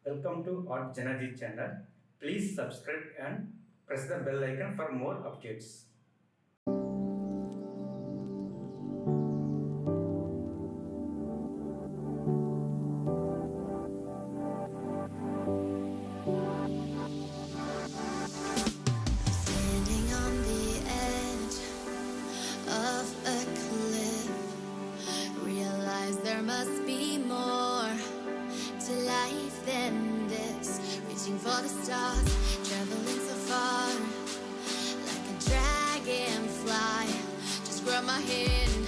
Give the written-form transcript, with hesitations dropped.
Welcome to our JanaG channel. Please subscribe and press the bell icon for more updates. Standing on the edge of a cliff, realize there must be more to life than this. Reaching for the stars, traveling so far, like a dragonfly. Just grab my hand